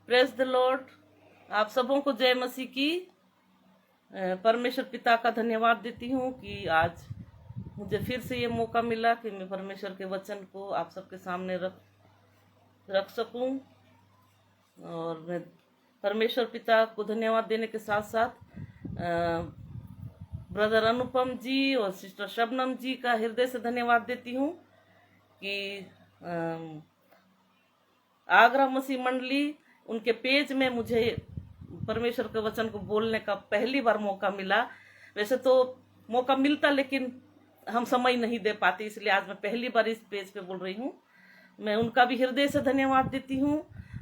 Praise the Lord. आप सबों को जय मसीह की। परमेश्वर पिता का धन्यवाद देती हूँ कि आज मुझे फिर से ये मौका मिला कि मैं परमेश्वर के वचन को आप सबके सामने रख सकूं। और मैं परमेश्वर पिता को धन्यवाद देने के साथ साथ ब्रदर अनुपम जी और सिस्टर शबनम जी का हृदय से धन्यवाद देती हूँ कि आगरा मसीह मंडली उनके पेज में मुझे परमेश्वर के वचन को बोलने का पहली बार मौका मिला। वैसे तो मौका मिलता लेकिन हम समय नहीं दे पाते, इसलिए आज मैं पहली बार इस पेज पे बोल रही हूँ। मैं उनका भी हृदय से धन्यवाद देती हूँ।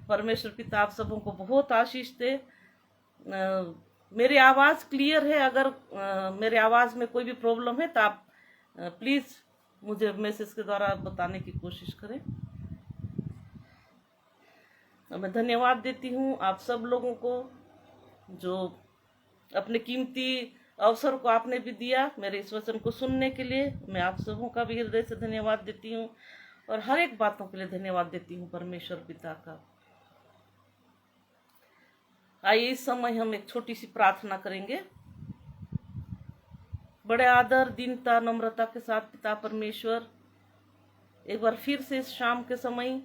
परमेश्वर पिता आप सबों को बहुत आशीष दे। मेरी आवाज़ क्लियर है? अगर मेरे आवाज़ में कोई भी प्रॉब्लम है तो आप प्लीज़ मुझे मैसेज के द्वारा बताने की कोशिश करें। मैं धन्यवाद देती हूँ आप सब लोगों को जो अपने कीमती अवसर को आपने भी दिया मेरे इस वचन को सुनने के लिए। मैं आप सबों का भी हृदय से धन्यवाद देती हूँ और हर एक बातों के लिए धन्यवाद देती हूँ परमेश्वर पिता का। आइए इस समय हम एक छोटी सी प्रार्थना करेंगे। बड़े आदर, दीनता, नम्रता के साथ पिता परमेश्वर, एक बार फिर से इस शाम के समय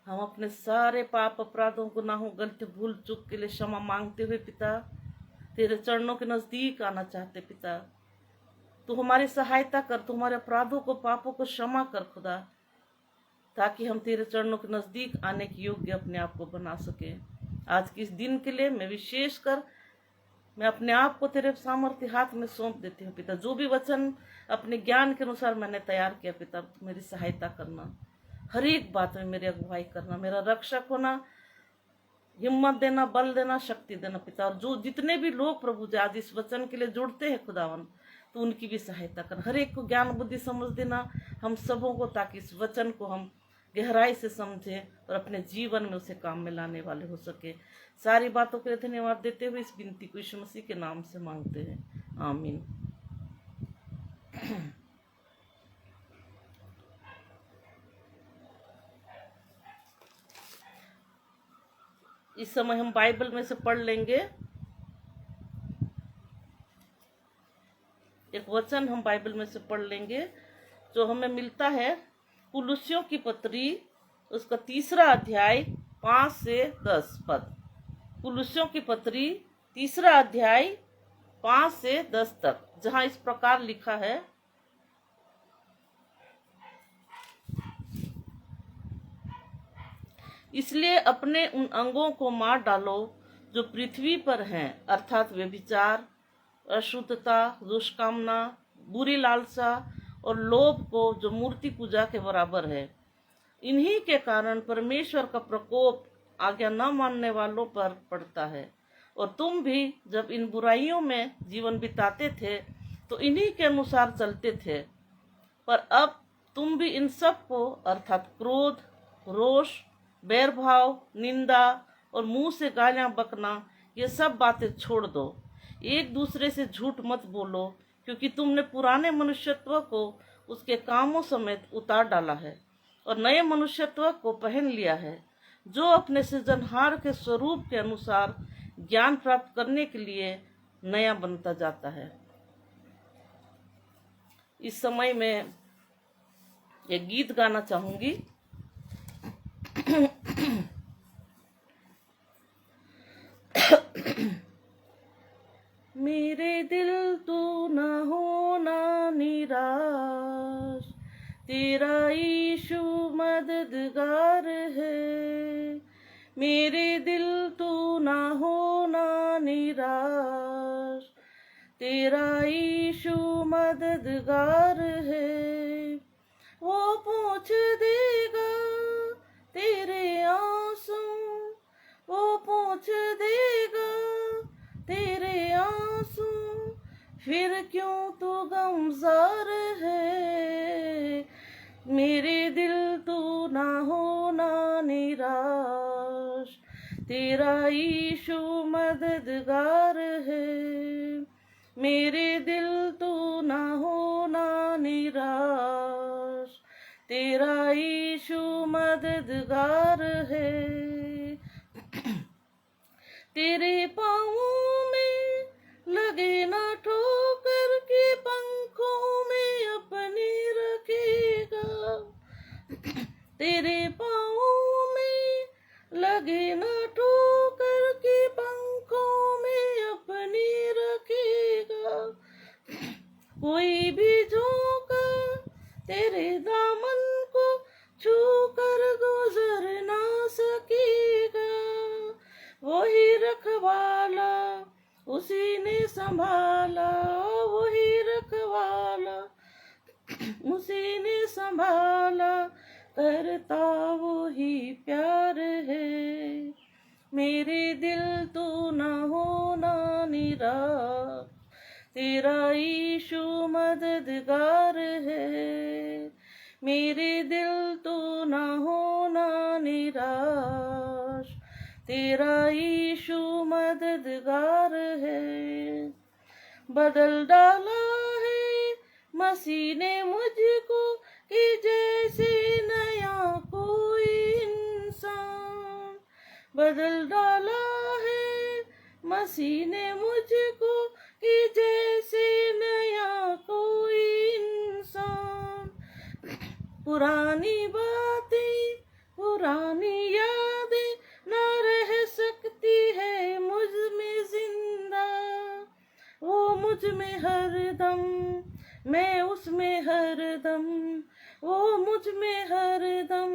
हम अपने सारे पाप, अपराधों, गुनाहों, गलती, भूल चूक के लिए क्षमा मांगते हुए पिता तेरे चरणों के नजदीक आना चाहते। पिता तू हमारी सहायता कर, तू हमारे अपराधों को, पापों को क्षमा कर खुदा, ताकि हम तेरे चरणों के नजदीक आने के योग्य अपने आप को बना सके। आज के इस दिन के लिए मैं विशेष कर मैं अपने आप को तेरे सामर्थ्य हाथ में सौंप देती हूँ पिता। जो भी वचन अपने ज्ञान के अनुसार मैंने तैयार किया पिता, तू मेरी सहायता करना, हर एक बात में मेरी अगुवाई करना, मेरा रक्षक होना, हिम्मत देना, बल देना, शक्ति देना पिता। और जो जितने भी लोग प्रभु जी आज इस वचन के लिए जुड़ते हैं खुदावन, तो उनकी भी सहायता कर, हर एक को ज्ञान बुद्धि समझ देना हम सबों को, ताकि इस वचन को हम गहराई से समझें और अपने जीवन में उसे काम में लाने वाले हो सके। सारी बातों के लिए धन्यवाद देते हुए इस विनती को यीशु मसीह के नाम से मांगते हैं, आमीन। इस समय हम बाइबल में से पढ़ लेंगे एक वचन, हम बाइबल में से पढ़ लेंगे जो हमें मिलता है कुलुस्सियों की पत्री, उसका 3 अध्याय 5 से 10 पद। कुलुस्सियों की पत्री 3 अध्याय 5 से 10 तक, जहां इस प्रकार लिखा है, इसलिए अपने उन अंगों को मार डालो जो पृथ्वी पर हैं, अर्थात व्यभिचार, अशुद्धता, दुष्कामना, बुरी लालसा और लोभ को, जो मूर्ति पूजा के बराबर है। इन्हीं के कारण परमेश्वर का प्रकोप आज्ञा न मानने वालों पर पड़ता है। और तुम भी जब इन बुराइयों में जीवन बिताते थे तो इन्हीं के अनुसार चलते थे, पर अब तुम भी इन सब को, अर्थात क्रोध, रोष, बैरभाव, निंदा और मुंह से गालियां बकना, ये सब बातें छोड़ दो। एक दूसरे से झूठ मत बोलो, क्योंकि तुमने पुराने मनुष्यत्व को उसके कामों समेत उतार डाला है और नए मनुष्यत्व को पहन लिया है, जो अपने सृजनहार के स्वरूप के अनुसार ज्ञान प्राप्त करने के लिए नया बनता जाता है। इस समय में एक गीत गाना चाहूंगी। मेरे दिल तू न होना निराश, तेरा यीशु मददगार है। मेरे दिल तू न होना निराश, तेरा यीशु मददगार है। वो पोंछ देगा तेरे आंसू, वो पोंछ देगा तेरे आंसू, फिर क्यों तू गमजार है। मेरे दिल तू ना होना निराश, तेरा यीशु मददगार है। मेरे दिल तू ना होना निराश, तेरा यीशु मददगार है। तेरे पाँवों में लगे ना ठोकर के पंखों में अपने रखेगा। तेरे पाँवों में लगे ना ठोकर के पंखों में अपने रखेगा। कोई भी झोंका तेरे दामन को छू कर गुजर ना सकेगा। वही रखवाला उसी ने संभाला, वही रखवाला उसी ने संभाला, करता वही प्यार है। मेरे दिल तू न होना निराश, तेरा यीशु मददगार है। मेरे दिल तू न होना निराश, तेरा यीशु मददगार है। बदल डाला है मसीह ने मुझको कि जैसे नया कोई इंसान। बदल डाला है मसीह ने मुझको कि जैसे नया कोई इंसान। पुरानी बातें पुरानी यादें न रह सकती है मुझ में जिंदा। वो मुझ में हरदम, मैं उसमें हरदम। वो मुझ में हरदम,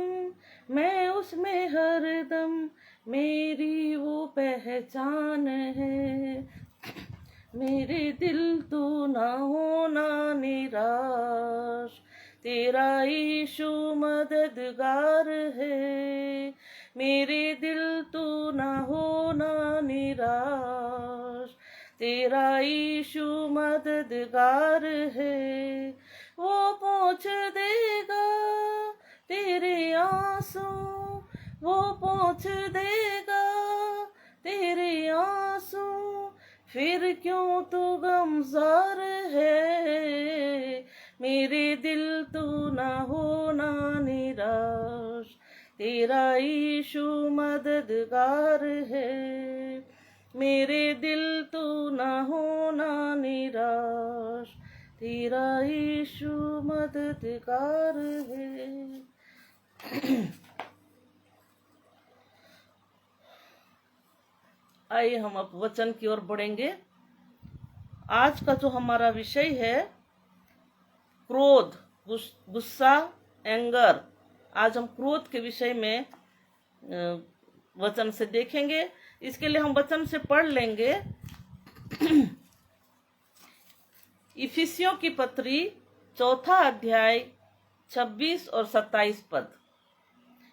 मैं उसमें हरदम, मेरी वो पहचान है। मेरे दिल तू ना होना निराश, तेरा यीशु मददगार है। मेरे दिल तू ना होना निराश, तेरा यीशु मददगार है। वो पोंछ देगा तेरे आंसू, वो पोंछ देगा तेरे आंसू। फिर क्यों तू गमज़ार है। मेरे दिल तू ना होना निराश, तेरा यीशु मददगार है। मेरे दिल तू ना होना निराश, तेरा यीशु मददगार है। आइए हम अब वचन की ओर बढ़ेंगे। आज का जो हमारा विषय है क्रोध, गुस्सा, एंगर। आज हम क्रोध के विषय में वचन से देखेंगे। इसके लिए हम वचन से पढ़ लेंगे इफिसियों की पत्री 4 अध्याय 26 और 27 पद।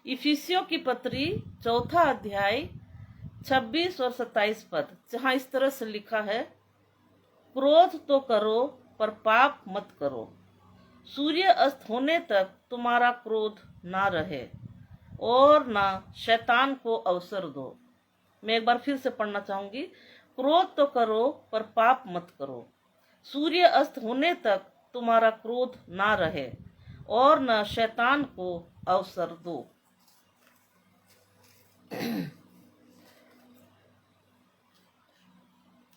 इफिसियों की पत्री 4 अध्याय 26 और 27 पद, जहाँ इस तरह से लिखा है, क्रोध तो करो पर पाप मत करो। सूर्य अस्त होने तक तुम्हारा क्रोध ना रहे और ना शैतान को अवसर दो। मैं एक बार फिर से पढ़ना चाहूंगी। क्रोध तो करो पर पाप मत करो। सूर्य अस्त होने तक तुम्हारा क्रोध ना रहे और न शैतान को अवसर दो।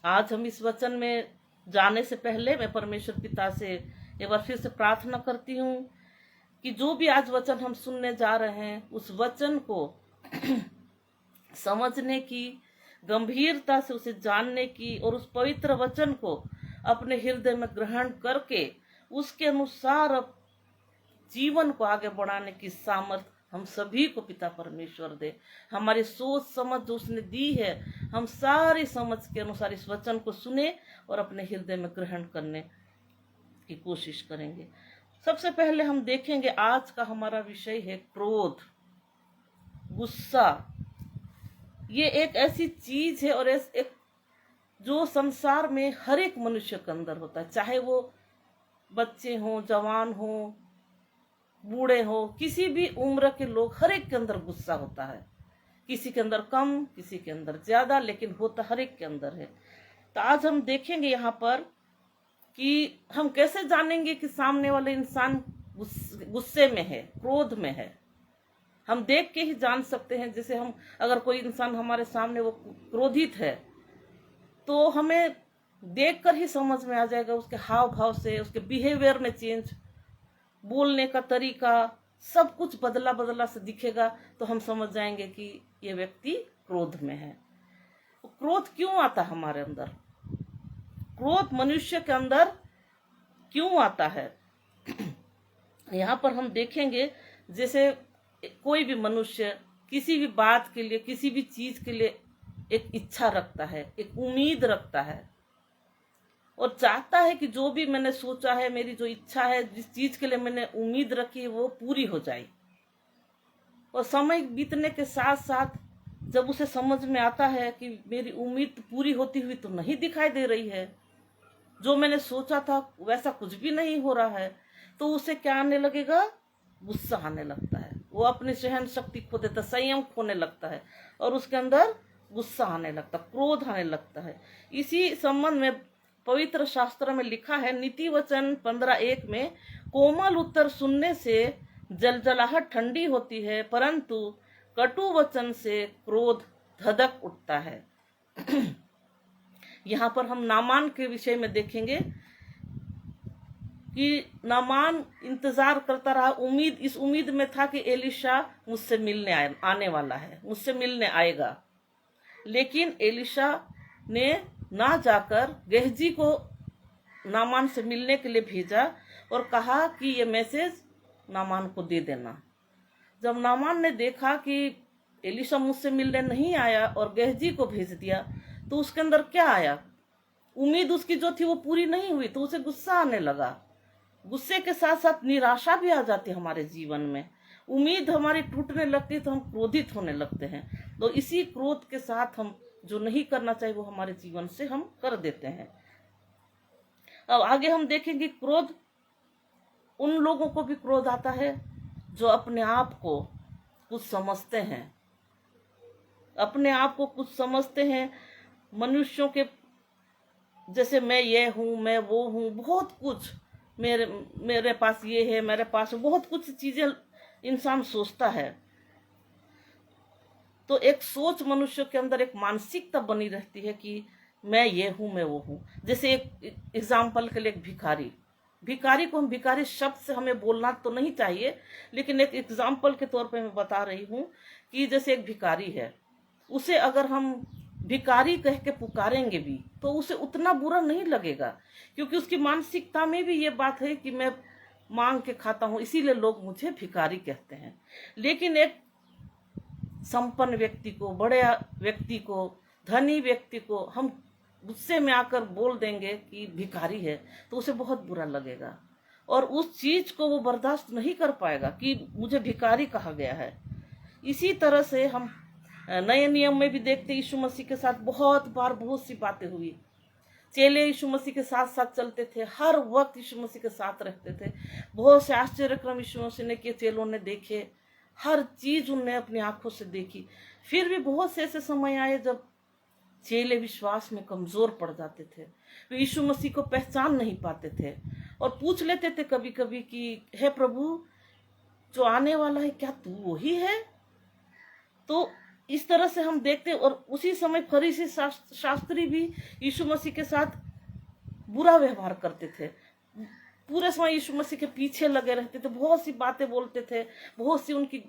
आज हम इस वचन में जाने से पहले मैं परमेश्वर पिता से एक बार फिर से प्रार्थना करती हूँ कि जो भी आज वचन हम सुनने जा रहे हैं उस वचन को समझने की, गंभीरता से उसे जानने की और उस पवित्र वचन को अपने हृदय में ग्रहण करके उसके अनुसार जीवन को आगे बढ़ाने की सामर्थ हम सभी को पिता परमेश्वर दे। हमारी सोच समझ जो उसने दी है, हम सारी समझ के अनुसार इस वचन को सुने और अपने हृदय में ग्रहण करने की कोशिश करेंगे। सबसे पहले हम देखेंगे आज का हमारा विषय है क्रोध, गुस्सा। ये एक ऐसी चीज है और एक जो संसार में हर एक मनुष्य के अंदर होता है, चाहे वो बच्चे हो, जवान हो, बूढ़े हो, किसी भी उम्र के लोग, हर एक के अंदर गुस्सा होता है। किसी के अंदर कम, किसी के अंदर ज्यादा, लेकिन होता हर एक के अंदर है। तो आज हम देखेंगे यहाँ पर कि हम कैसे जानेंगे कि सामने वाले इंसान गुस्से में है, क्रोध में है। हम देख के ही जान सकते हैं। जैसे हम अगर कोई इंसान हमारे सामने वो क्रोधित है तो हमें देखकर ही समझ में आ जाएगा, उसके हाव भाव से, उसके बिहेवियर में चेंज, बोलने का तरीका, सब कुछ बदला बदला से दिखेगा। तो हम समझ जाएंगे कि ये व्यक्ति क्रोध में है। क्रोध क्यों आता हमारे अंदर? क्रोध मनुष्य के अंदर क्यों आता है? यहाँ पर हम देखेंगे, जैसे कोई भी मनुष्य किसी भी बात के लिए, किसी भी चीज के लिए एक इच्छा रखता है, एक उम्मीद रखता है और चाहता है कि जो भी मैंने सोचा है, मेरी जो इच्छा है, जिस चीज के लिए मैंने उम्मीद रखी है वो पूरी हो जाए। और समय बीतने के साथ साथ जब उसे समझ में आता है कि मेरी उम्मीद पूरी होती हुई तो नहीं दिखाई दे रही है, जो मैंने सोचा था वैसा कुछ भी नहीं हो रहा है, तो उसे क्या आने लगेगा? गुस्सा आने लगता है। वो अपनी सहन शक्ति खो देता, संयम खोने लगता है और उसके अंदर गुस्सा आने लगता, क्रोध आने लगता है। इसी संबंध में पवित्र शास्त्र में लिखा है, नीति वचन 15:1 में, कोमल उत्तर सुनने से जलजलाहट ठंडी होती है, परंतु कटु वचन से क्रोध धधक उठता है। यहाँ पर हम नामान के विषय में देखेंगे कि नामान इंतजार करता रहा, इस उम्मीद में था कि एलिशा मुझसे मिलने आने वाला है, मुझसे मिलने आएगा। लेकिन एलिशा ने ना जाकर गेहजी को नामान से मिलने के लिए भेजा और कहा कि ये मैसेज नामान को दे देना। जब नामान ने देखा कि एलिशा मुझसे मिलने नहीं आया और गेहजी को भेज दिया, तो उसके अंदर क्या आया? उम्मीद उसकी जो थी वो पूरी नहीं हुई, तो उसे गुस्सा आने लगा। गुस्से के साथ साथ निराशा भी आ जाती है हमारे जीवन में। उम्मीद हमारी टूटने लगती है तो हम क्रोधित होने लगते हैं। तो इसी क्रोध के साथ हम जो नहीं करना चाहिए वो हमारे जीवन से हम कर देते हैं। अब आगे हम देखेंगे, क्रोध उन लोगों को भी क्रोध आता है जो अपने आप को कुछ समझते हैं, अपने आप को कुछ समझते हैं। मनुष्यों के जैसे मैं ये हूँ, मैं वो हूँ, बहुत कुछ मेरे पास ये है, मेरे पास बहुत कुछ चीजें इंसान सोचता है। तो एक सोच मनुष्य के अंदर, एक मानसिकता बनी रहती है कि मैं ये हूँ, मैं वो हूँ। जैसे एक एग्जाम्पल के लिए, एक भिखारी को हम भिखारी शब्द से हमें बोलना तो नहीं चाहिए, लेकिन एक एग्जाम्पल के तौर पे मैं बता रही हूँ कि जैसे एक भिखारी है, उसे अगर हम भिखारी कह के पुकारेंगे भी तो उसे उतना बुरा नहीं लगेगा, क्योंकि उसकी मानसिकता में भी ये बात है कि मैं मांग के खाता हूँ, इसीलिए लोग मुझे भिखारी कहते हैं। लेकिन एक संपन्न व्यक्ति को, बड़े व्यक्ति को, धनी व्यक्ति को हम गुस्से में आकर बोल देंगे कि भिखारी है, तो उसे बहुत बुरा लगेगा और उस चीज को वो बर्दाश्त नहीं कर पाएगा कि मुझे भिखारी कहा गया है। इसी तरह से हम नए नियम में भी देखते, यीशु मसीह के साथ बहुत बार बहुत सी बातें हुई। चेले यीशु मसीह के साथ साथ चलते थे, हर वक्त यीशु मसीह के साथ रहते थे। बहुत से आश्चर्यक्रम यीशु मसीह ने किए, चेलों ने देखे, हर चीज उनने अपनी आंखों से देखी। फिर भी बहुत से ऐसे समय आए जब चेले विश्वास में कमजोर पड़ जाते थे, वे यीशु मसीह को पहचान नहीं पाते थे और पूछ लेते थे कभी कभी कि हे प्रभु, जो आने वाला है क्या तू वही है? तो इस तरह से हम देखते, और उसी समय फरीसी शास्त्री भी यीशु मसीह के साथ बुरा व्यवहार करते थे। पूरे समय यीशु मसीह के पीछे लगे रहते थे, बहुत सी बातें बोलते थे, बहुत सी उनकी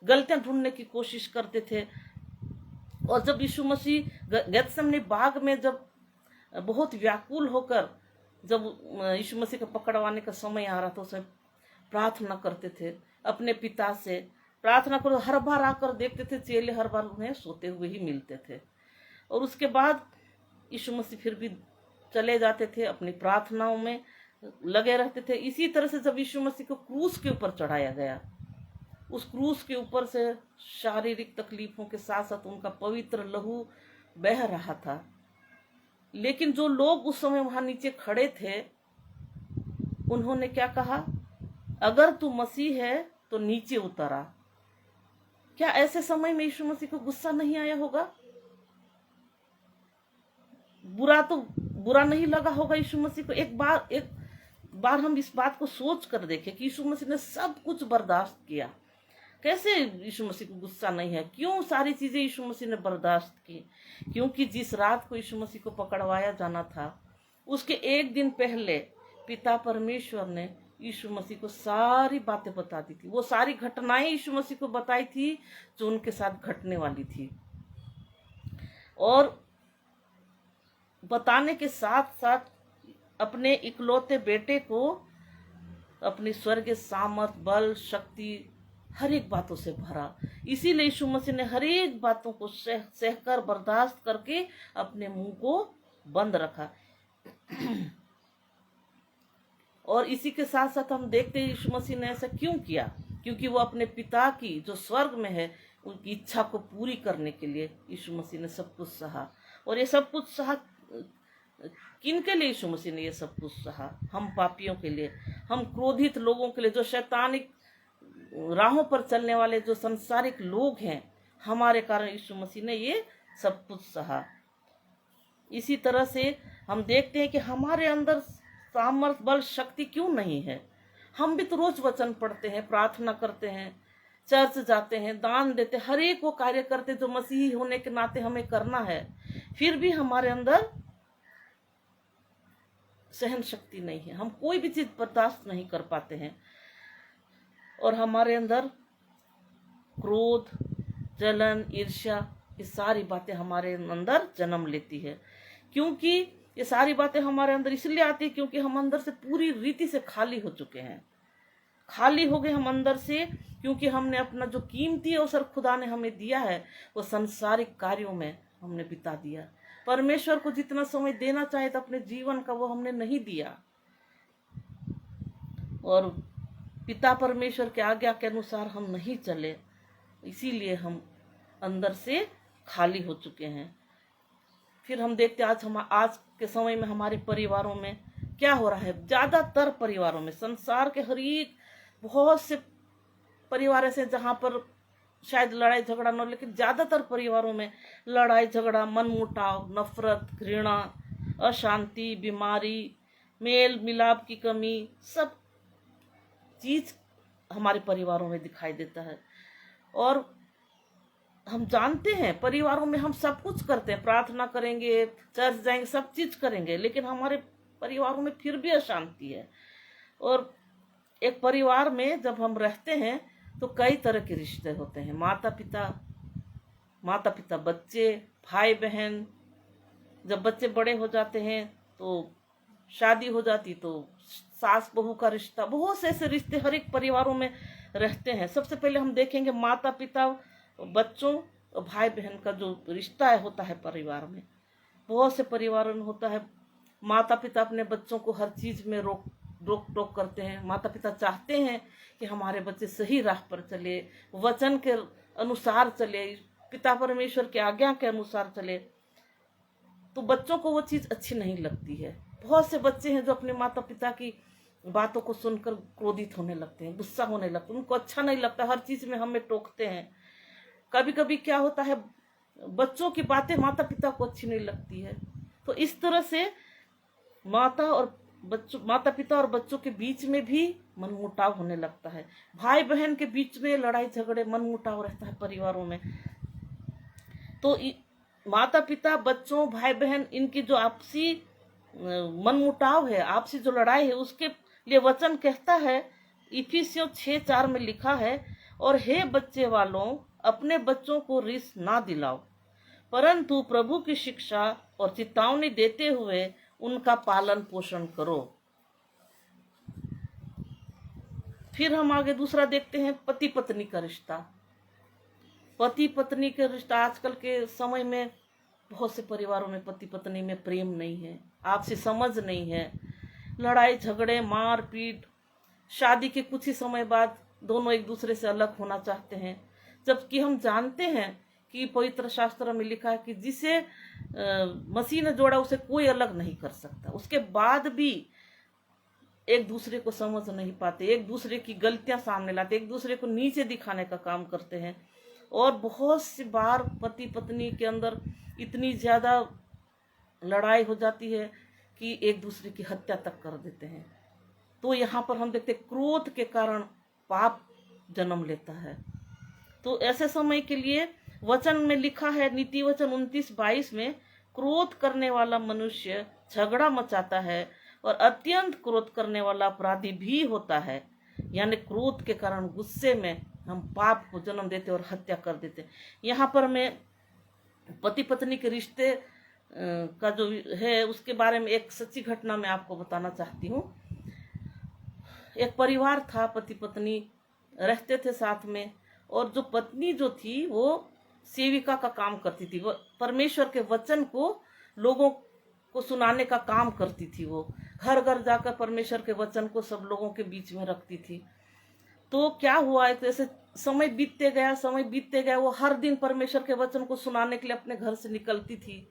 गलतियां ढूंढने की कोशिश करते थे। और जब यीशु मसीह गेत्सेमनी बाग में जब बहुत व्याकुल होकर जब यीशु मसीह को पकड़वाने का समय आ रहा था, उसे प्रार्थना करते थे, अपने पिता से प्रार्थना करो। हर बार आकर देखते थे चेले हर बार उन्हें सोते हुए ही मिलते थे, और उसके बाद यीशु मसीह फिर भी चले जाते थे, अपनी प्रार्थनाओं में लगे रहते थे। इसी तरह से जब यीशु मसीह को क्रूस के ऊपर चढ़ाया गया, उस क्रूस के ऊपर से शारीरिक तकलीफों के साथ साथ उनका पवित्र लहू बह रहा था। लेकिन जो लोग उस समय वहां नीचे खड़े थे, उन्होंने क्या कहा? अगर तू मसीह है तो नीचे उतर आ। क्या ऐसे समय में यीशु मसीह को गुस्सा नहीं आया होगा? बुरा नहीं लगा होगा यीशु मसीह को? एक बार हम इस बात को सोच कर देखें कि यीशु मसीह ने सब कुछ बर्दाश्त किया, कैसे यीशु मसीह को गुस्सा नहीं है? क्यों सारी चीजें यीशु मसीह ने बर्दाश्त की? क्योंकि जिस रात को यीशु मसीह को पकड़वाया जाना था, उसके एक दिन पहले पिता परमेश्वर ने यीशु मसीह को सारी बातें बता दी थी। वो सारी घटनाएं यीशु मसीह को बताई थी जो उनके साथ घटने वाली थी। और बताने के साथ साथ अपने इकलौते बेटे को अपनी स्वर्गीय सामर्थ, बल, शक्ति, हर एक बातों से भरा। इसीलिए यीशु मसीह ने हर एक बातों को सहकर बर्दाश्त करके अपने मुंह को बंद रखा। और इसी के साथ साथ हम देखते हैं यीशु मसीह ने ऐसा क्यों किया? क्योंकि वो अपने पिता की जो स्वर्ग में है उनकी इच्छा को पूरी करने के लिए यीशु मसीह ने सब कुछ सहा। और ये सब कुछ सहा किन के लिए? यीशु मसीह ने ये सब कुछ सहा हम पापियों के लिए, हम क्रोधित लोगों के लिए, जो शैतानिक राहों पर चलने वाले जो संसारिक लोग हैं, हमारे कारण यीशु मसीह ने ये सब कुछ सहा। इसी तरह से हम देखते हैं कि हमारे अंदर सामर्थ, बल, शक्ति क्यों नहीं है? हम भी तो रोज वचन पढ़ते हैं, प्रार्थना करते हैं, चर्च जाते हैं, दान देते, हर एक वो कार्य करते जो मसीही होने के नाते हमें करना है, फिर भी हमारे अंदर सहन शक्ति नहीं है। हम कोई भी चीज बर्दाश्त नहीं कर पाते हैं और हमारे अंदर क्रोध, जलन, ईर्ष्या, ये सारी बातें हमारे अंदर जन्म लेती है। क्योंकि ये सारी बातें हमारे अंदर इसलिए आती है क्योंकि हम अंदर से पूरी रीति से खाली हो चुके हैं। खाली हो गए हम अंदर से, क्योंकि हमने अपना जो कीमती अवसर खुदा ने हमें दिया है वो संसारिक कार्यों में हमने बिता दिया। परमेश्वर को जितना समय देना चाहे था अपने जीवन का, वो हमने नहीं दिया। और पिता परमेश्वर के आज्ञा के अनुसार हम नहीं चले, इसीलिए हम अंदर से खाली हो चुके हैं। फिर हम देखते आज के समय में हमारे परिवारों में क्या हो रहा है। ज्यादातर परिवारों में, संसार के हर एक बहुत से परिवार ऐसे जहां पर शायद लड़ाई झगड़ा न हो, लेकिन ज्यादातर परिवारों में लड़ाई झगड़ा, मनमुटाव, नफरत, घृणा, अशांति, बीमारी, मेल मिलाप की कमी, सब चीज हमारे परिवारों में दिखाई देता है। और हम जानते हैं परिवारों में हम सब कुछ करते हैं, प्रार्थना करेंगे, चर्च जाएंगे, सब चीज करेंगे, लेकिन हमारे परिवारों में फिर भी अशांति है। और एक परिवार में जब हम रहते हैं तो कई तरह के रिश्ते होते हैं। माता पिता बच्चे, भाई बहन, जब बच्चे बड़े हो जाते हैं तो शादी हो जाती, तो सास बहू का रिश्ता, बहुत से ऐसे रिश्ते हर एक परिवारों में रहते हैं। सबसे पहले हम देखेंगे माता पिता, बच्चों और भाई बहन का जो रिश्ता होता है परिवार में। बहुत से परिवारों में होता है माता पिता अपने बच्चों को हर चीज में रोक टोक करते हैं। माता पिता चाहते हैं कि हमारे बच्चे सही राह पर चले, वचन के अनुसार चले, पिता परमेश्वर की आज्ञा के अनुसार चले, तो बच्चों को वो चीज अच्छी नहीं लगती है। बहुत से बच्चे हैं जो अपने माता पिता की बातों को सुनकर क्रोधित होने लगते हैं, गुस्सा होने लगते हैं, उनको अच्छा नहीं लगता, हर चीज में हमें टोकते हैं। कभी कभी क्या होता है, बच्चों की बातें माता पिता को अच्छी नहीं लगती है, तो इस तरह से माता पिता और बच्चों के बीच में भी मनमुटाव होने लगता है। भाई बहन के बीच में लड़ाई झगड़े, मनमुटाव रहता है परिवारों में। तो माता पिता, बच्चों, भाई बहन, इनकी जो आपसी मनमुटाव है, आपसी जो लड़ाई है, उसके लिए वचन कहता है, इफिसियों 6:4 में लिखा है, और हे बच्चे वालों, अपने बच्चों को रिस ना दिलाओ, परंतु प्रभु की शिक्षा और चेतावनी देते हुए उनका पालन पोषण करो। फिर हम आगे दूसरा देखते हैं, पति पत्नी का रिश्ता। पति पत्नी का रिश्ता, आजकल के समय में बहुत से परिवारों में पति पत्नी में प्रेम नहीं है, आपसी समझ नहीं है, लड़ाई झगड़े, मार पीट, शादी के कुछ ही समय बाद दोनों एक दूसरे से अलग होना चाहते हैं। जबकि हम जानते हैं कि पवित्र शास्त्र में लिखा है कि जिसे मसीह ने जोड़ा उसे कोई अलग नहीं कर सकता। उसके बाद भी एक दूसरे को समझ नहीं पाते, एक दूसरे की गलतियां सामने लाते, एक दूसरे को नीचे दिखाने का काम करते हैं। और बहुत सी बार पति पत्नी के अंदर इतनी ज्यादा लड़ाई हो जाती है कि एक दूसरे की हत्या तक कर देते हैं। तो यहाँ पर हम देखते क्रोध के कारण पाप जन्म लेता है। तो ऐसे समय के लिए वचन में लिखा है, नीति वचन 29:22 में, क्रोध करने वाला मनुष्य झगड़ा मचाता है और अत्यंत क्रोध करने वाला अपराधी भी होता है। यानी क्रोध के कारण, गुस्से में हम पाप को जन्म देते और हत्या कर देते। यहाँ पर मैं पति पत्नी के रिश्ते का जो है उसके बारे में एक सच्ची घटना मैं आपको बताना चाहती हूँ। एक परिवार था, पति पत्नी रहते थे साथ में, और जो पत्नी जो थी वो सेविका का काम करती थी। वो परमेश्वर के वचन को लोगों को सुनाने का काम करती थी। वो घर घर जाकर परमेश्वर के वचन को सब लोगों के बीच में रखती थी। तो क्या हुआ, एक ऐसे समय बीतते गया, वो हर दिन परमेश्वर के वचन को सुनाने के लिए अपने घर से निकलती थी।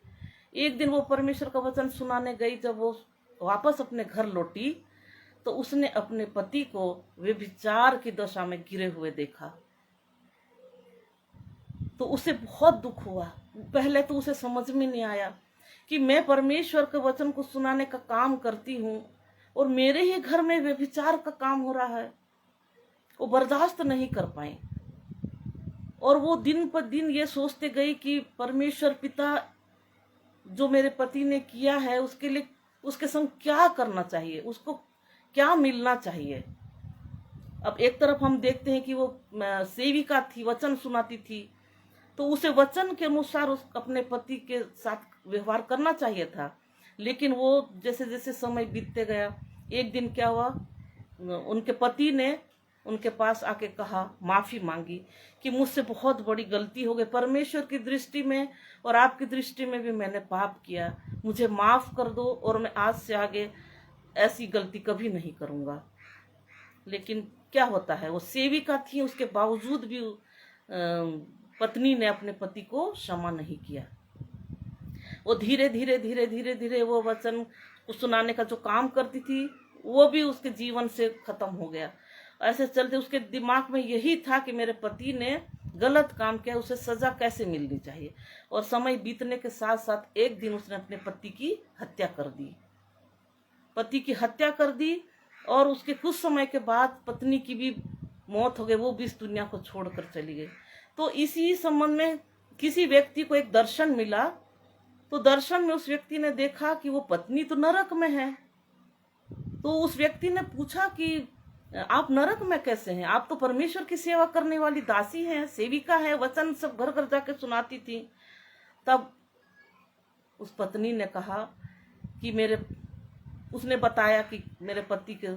एक दिन वो परमेश्वर का वचन सुनाने गई, जब वो वापस अपने घर लौटी तो उसने अपने पति को व्यभिचार की दशा में गिरे हुए देखा। तो उसे बहुत दुख हुआ। पहले तो उसे समझ में नहीं आया कि मैं परमेश्वर के वचन को सुनाने का काम करती हूँ और मेरे ही घर में व्यभिचार का काम हो रहा है। वो बर्दाश्त नहीं कर पाई और वो दिन पर दिन ये सोचते गई कि परमेश्वर पिता जो मेरे पति ने किया है उसके लिए, उसके संग क्या करना चाहिए, उसको क्या मिलना चाहिए। अब एक तरफ हम देखते हैं कि वो सेविका थी, वचन सुनाती थी, तो उसे वचन के अनुसार उस अपने पति के साथ व्यवहार करना चाहिए था। लेकिन वो जैसे जैसे समय बीतते गया, एक दिन क्या हुआ, उनके पति ने उनके पास आके कहा, माफी मांगी कि मुझसे बहुत बड़ी गलती हो गई, परमेश्वर की दृष्टि में और आपकी दृष्टि में भी मैंने पाप किया, मुझे माफ कर दो और मैं आज से आगे ऐसी गलती कभी नहीं करूंगा। लेकिन क्या होता है, वो सेविका थी, उसके बावजूद भी पत्नी ने अपने पति को क्षमा नहीं किया। वो धीरे धीरे वो वचन को सुनाने का जो काम करती थी वो भी उसके जीवन से खत्म हो गया। ऐसे चलते उसके दिमाग में यही था कि मेरे पति ने गलत काम किया, उसे सजा कैसे मिलनी चाहिए। और समय बीतने के साथ साथ एक दिन उसने अपने पति की हत्या कर दी, पति की हत्या कर दी। और उसके कुछ समय के बाद पत्नी की भी मौत हो गई, वो भी इस दुनिया को छोड़कर चली गई। तो इसी संबंध में किसी व्यक्ति को एक दर्शन मिला, तो दर्शन में उस व्यक्ति ने देखा कि वो पत्नी तो नरक में है। तो उस व्यक्ति ने पूछा कि आप नरक में कैसे हैं, आप तो परमेश्वर की सेवा करने वाली दासी हैं, सेविका है, वचन सब घर घर जाके सुनाती थी। तब उस पत्नी ने कहा कि उसने बताया कि मेरे पति के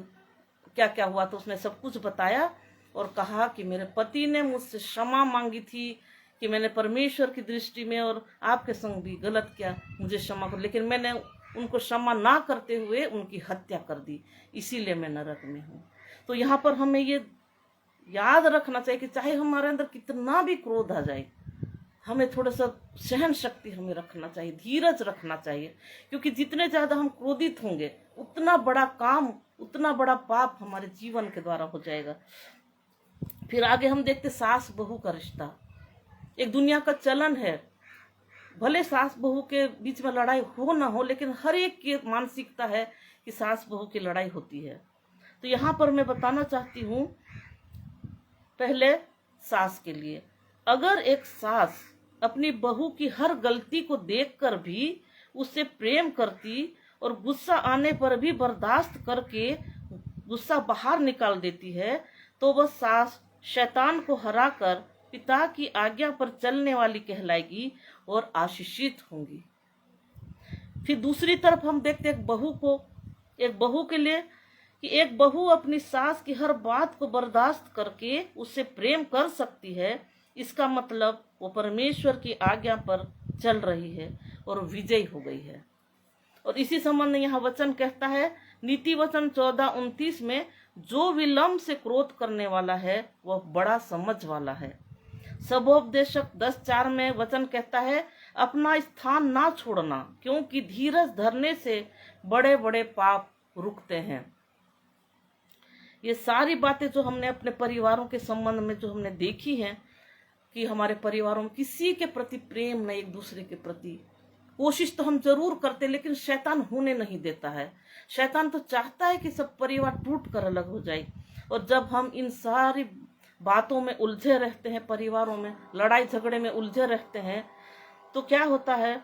क्या क्या हुआ। तो उसने सब कुछ बताया और कहा कि मेरे पति ने मुझसे क्षमा मांगी थी कि मैंने परमेश्वर की दृष्टि में और आपके संग भी गलत किया, मुझे क्षमा कर, लेकिन मैंने उनको क्षमा ना करते हुए उनकी हत्या कर दी, इसीलिए मैं नरक में हूँ। तो यहाँ पर हमें ये याद रखना चाहिए कि चाहे हमारे अंदर कितना भी क्रोध आ जाए, हमें थोड़ा सा सहन शक्ति हमें रखना चाहिए, धीरज रखना चाहिए, क्योंकि जितने ज्यादा हम क्रोधित होंगे उतना बड़ा काम, उतना बड़ा पाप हमारे जीवन के द्वारा हो जाएगा। फिर आगे हम देखते सास बहू का रिश्ता। एक दुनिया का चलन है, भले सास बहू के बीच में लड़ाई हो ना हो, लेकिन हर एक की मानसिकता है कि सास बहू की लड़ाई होती है। तो यहाँ पर मैं बताना चाहती हूँ, पहले सास के लिए, अगर एक सास अपनी बहू की हर गलती को देखकर भी उससे प्रेम करती और गुस्सा आने पर भी बर्दाश्त करके गुस्सा बाहर निकाल देती है, तो वह सास शैतान को हराकर पिता की आज्ञा पर चलने वाली कहलाएगी और आशीषित होंगी। फिर दूसरी तरफ हम देखते एक बहू के लिए कि एक बहू अपनी सास की हर बात को बर्दाश्त करके उससे प्रेम कर सकती है। इसका मतलब वो परमेश्वर की आज्ञा पर चल रही है और विजयी हो गई है। और इसी संबंध में यहाँ वचन कहता है, नीति वचन 14:29 में, जो विलंब से क्रोध करने वाला है वह बड़ा समझ वाला है। सबोपदेशक 10:4 में वचन कहता है, अपना स्थान ना छोड़ना, क्योंकि धीरज धरने से बड़े बड़े पाप रुकते हैं। ये सारी बातें जो हमने अपने परिवारों के संबंध में जो हमने देखी हैं कि हमारे परिवारों में किसी के प्रति प्रेम नहीं, एक दूसरे के प्रति कोशिश तो हम जरूर करते, लेकिन शैतान होने नहीं देता है। शैतान तो चाहता है कि सब परिवार टूट कर अलग हो जाए। और जब हम इन सारी बातों में उलझे रहते हैं, परिवारों में लड़ाई झगड़े में उलझे रहते हैं, तो क्या होता है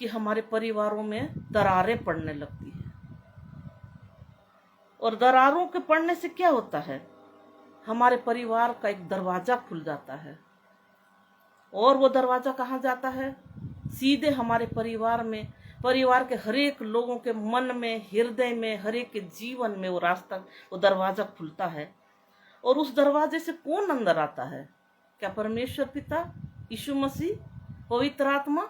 कि हमारे परिवारों में दरारें पड़ने लगती है। और दरारों के पड़ने से क्या होता है, हमारे परिवार का एक दरवाजा खुल जाता है। और वो दरवाजा कहाँ जाता है, सीधे हमारे परिवार में, परिवार के हरेक लोगों के मन में, हृदय में, हरेक के जीवन में वो रास्ता, वो दरवाजा खुलता है। और उस दरवाजे से कौन अंदर आता है? क्या परमेश्वर पिता, यीशु मसीह, पवित्र आत्मा?